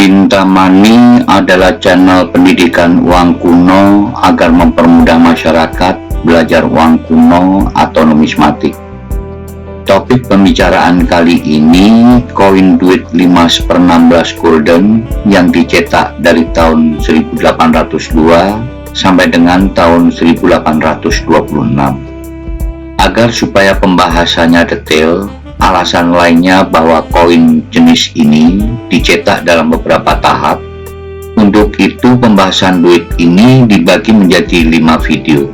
Cintamani adalah channel pendidikan uang kuno agar mempermudah masyarakat belajar uang kuno atau numismatik. Topik pembicaraan kali ini koin duit 5/16 golden yang dicetak dari tahun 1802 sampai dengan tahun 1826. Agar supaya pembahasannya detail, alasan lainnya bahwa koin jenis ini dicetak dalam beberapa tahap. Untuk itu pembahasan duit ini dibagi menjadi 5 video.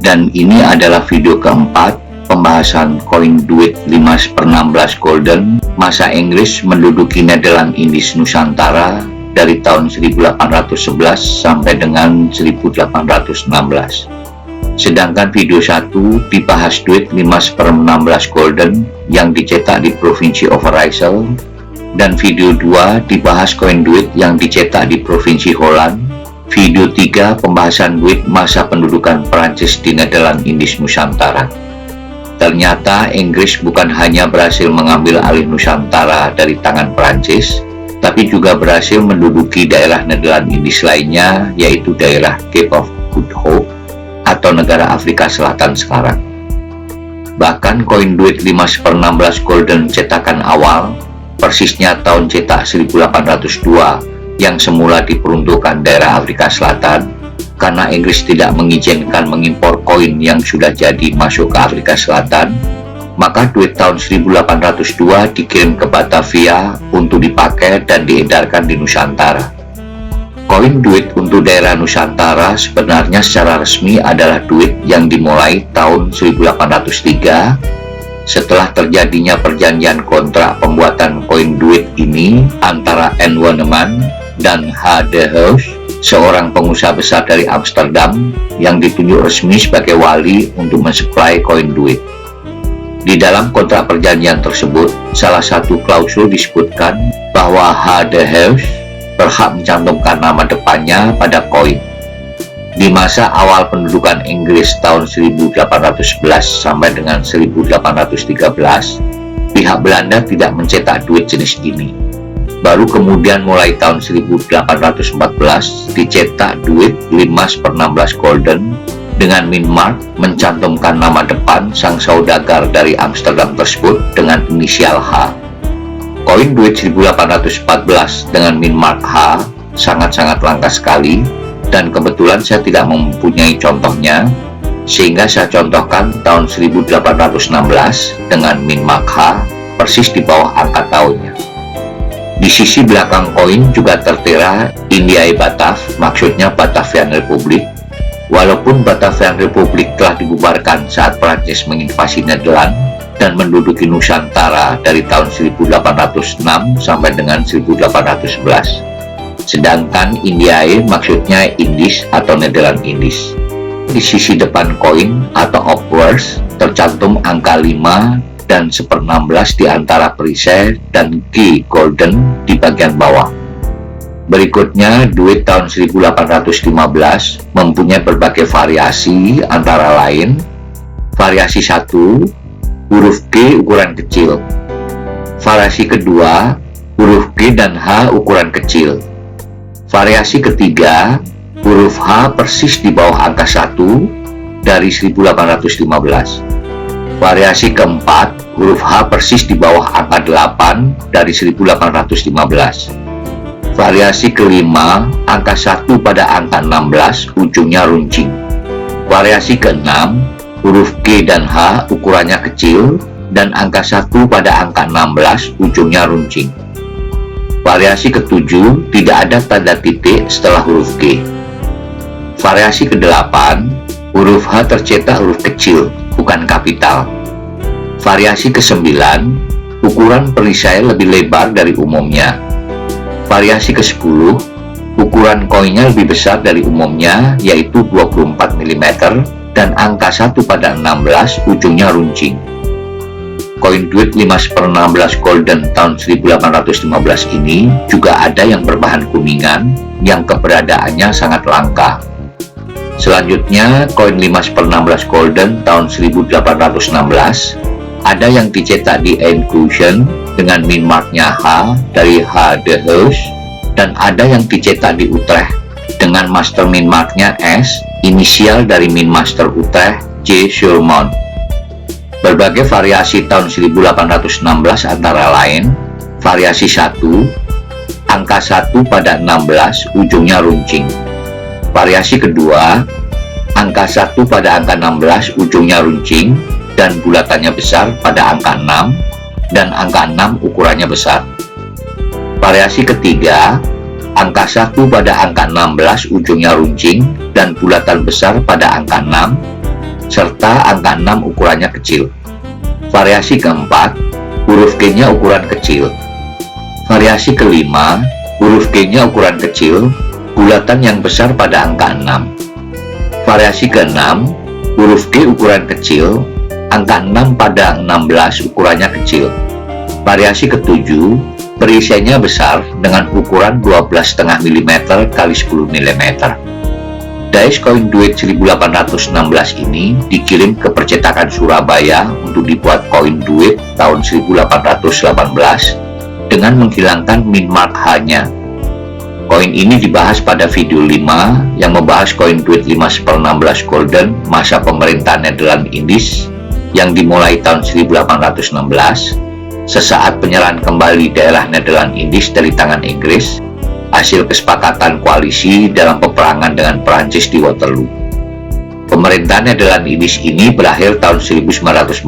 Dan ini adalah video keempat pembahasan koin duit 5/16 golden masa Inggris menduduki Nederland Indies Nusantara dari tahun 1811 sampai dengan 1816. Sedangkan video 1 dibahas duit 5/16 golden yang dicetak di Provinsi Overijssel, dan video 2 dibahas koin duit yang dicetak di Provinsi Holland. Video 3 pembahasan duit masa pendudukan Perancis di Nederland Indies Nusantara. Ternyata Inggris bukan hanya berhasil mengambil alih Nusantara dari tangan Perancis, tapi juga berhasil menduduki daerah Nederland Indies lainnya, yaitu daerah Cape of Good Hope atau negara Afrika Selatan sekarang. Bahkan koin duit 5/16 golden cetakan awal, persisnya tahun cetak 1802, yang semula diperuntukkan daerah Afrika Selatan, karena Inggris tidak mengizinkan mengimpor koin yang sudah jadi masuk ke Afrika Selatan, maka duit tahun 1802 dikirim ke Batavia untuk dipakai dan diedarkan di Nusantara. Koin duit untuk daerah Nusantara sebenarnya secara resmi adalah duit yang dimulai tahun 1803 setelah terjadinya perjanjian kontrak pembuatan koin duit ini antara N. Waneman dan H. de Huys, seorang pengusaha besar dari Amsterdam yang ditunjuk resmi sebagai wali untuk mensuplai koin duit. Di dalam kontrak perjanjian tersebut, salah satu klausul disebutkan bahwa H. de Huys berhak mencantumkan nama depannya pada koin. Di masa awal pendudukan Inggris tahun 1811 sampai dengan 1813, pihak Belanda tidak mencetak duit jenis ini. Baru kemudian mulai tahun 1814 dicetak duit 5/16 golden dengan min-mark mencantumkan nama depan sang saudagar dari Amsterdam tersebut dengan inisial H. Koin duit 1814 dengan min-mark H sangat-sangat langka sekali, dan kebetulan saya tidak mempunyai contohnya, sehingga saya contohkan tahun 1816 dengan min-mark H persis di bawah angka tahunnya. Di sisi belakang koin juga tertera Indiae Batav, maksudnya Batavian Republic. Walaupun Batavian Republic telah dibubarkan saat Prancis menginvasi Nederland dan menduduki Nusantara dari tahun 1806 sampai dengan 1811. Sedangkan Indiae maksudnya Indies atau Nederland Indies. Di sisi depan koin atau obverse tercantum angka 5 dan 1/16 di antara perisai dan G golden di bagian bawah. Berikutnya, duit tahun 1815 mempunyai berbagai variasi, antara lain variasi 1, huruf G ukuran kecil. Variasi kedua, huruf G dan H ukuran kecil. Variasi ketiga, huruf H persis di bawah angka 1 dari 1815. Variasi keempat, huruf H persis di bawah angka 8 dari 1815. Variasi kelima, angka 1 pada angka 16, ujungnya runcing. Variasi keenam, huruf G dan H ukurannya kecil dan angka 1 pada angka 16, ujungnya runcing. Variasi ketujuh, tidak ada tanda titik setelah huruf G. Variasi ke-8, huruf H tercetak huruf kecil, bukan kapital. Variasi ke-9, ukuran perisai lebih lebar dari umumnya. Variasi ke-10, ukuran koinnya lebih besar dari umumnya, yaitu 24 mm, dan angka 1 pada 16, ujungnya runcing. Koin duit 5/16 golden tahun 1815 ini juga ada yang berbahan kuningan, yang keberadaannya sangat langka. Selanjutnya, koin 5/16 golden tahun 1816 ada yang dicetak di Enkhuizen dengan min marknya H dari H. de Huys dan ada yang dicetak di Utrecht dengan master min marknya S, inisial dari min master Utrecht J. Schulman. Berbagai variasi tahun 1816 antara lain variasi 1, angka 1 pada 16 ujungnya runcing. Variasi kedua, angka 1 pada angka 16 ujungnya runcing dan bulatannya besar pada angka 6 dan angka 6 ukurannya besar. Variasi ketiga, angka 1 pada angka 16 ujungnya runcing dan bulatan besar pada angka 6 serta angka 6 ukurannya kecil. Variasi keempat, huruf G-nya ukuran kecil. Variasi kelima, huruf G-nya ukuran kecil, bulatan yang besar pada angka 6. Variasi keenam, huruf G ukuran kecil, angka 6 pada 16 ukurannya kecil. Variasi ketujuh, perisiannya besar dengan ukuran 12,5 mm x 10 mm. Dice koin duit 1816 ini dikirim ke percetakan Surabaya untuk dibuat koin duit tahun 1818 dengan menghilangkan min mark H-nya. Koin ini dibahas pada video 5 yang membahas koin duit 5/16 golden masa pemerintahan Nederland Indies yang dimulai tahun 1816 sesaat penyerahan kembali daerah Nederland Indies dari tangan Inggris hasil kesepakatan koalisi dalam peperangan dengan Perancis di Waterloo. Pemerintahan Nederland Indies ini berakhir tahun 1949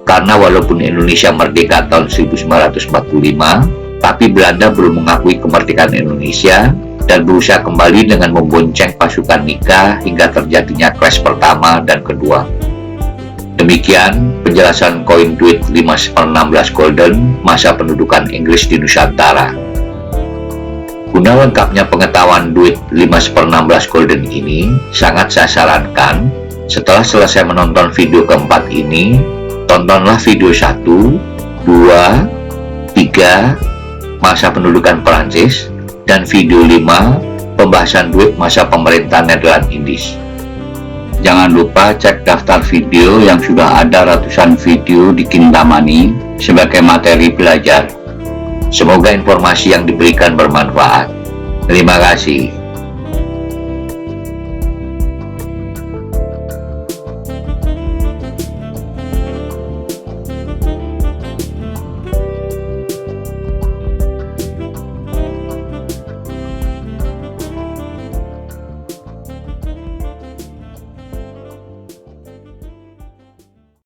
karena walaupun Indonesia merdeka tahun 1945, tapi Belanda belum mengakui kemerdekaan Indonesia dan berusaha kembali dengan membonceng pasukan Nika hingga terjadinya clash pertama dan kedua. Demikian penjelasan koin duit 5/16 golden masa pendudukan Inggris di Nusantara. Guna lengkapnya pengetahuan duit 5/16 golden ini, sangat saya sarankan setelah selesai menonton video keempat ini, tontonlah video 1, 2, 3, masa pendudukan Perancis, dan video 5, pembahasan duit masa pemerintahan Nederland Indies. Jangan lupa cek daftar video yang sudah ada ratusan video di Kintamani sebagai materi belajar. Semoga informasi yang diberikan bermanfaat. Terima kasih.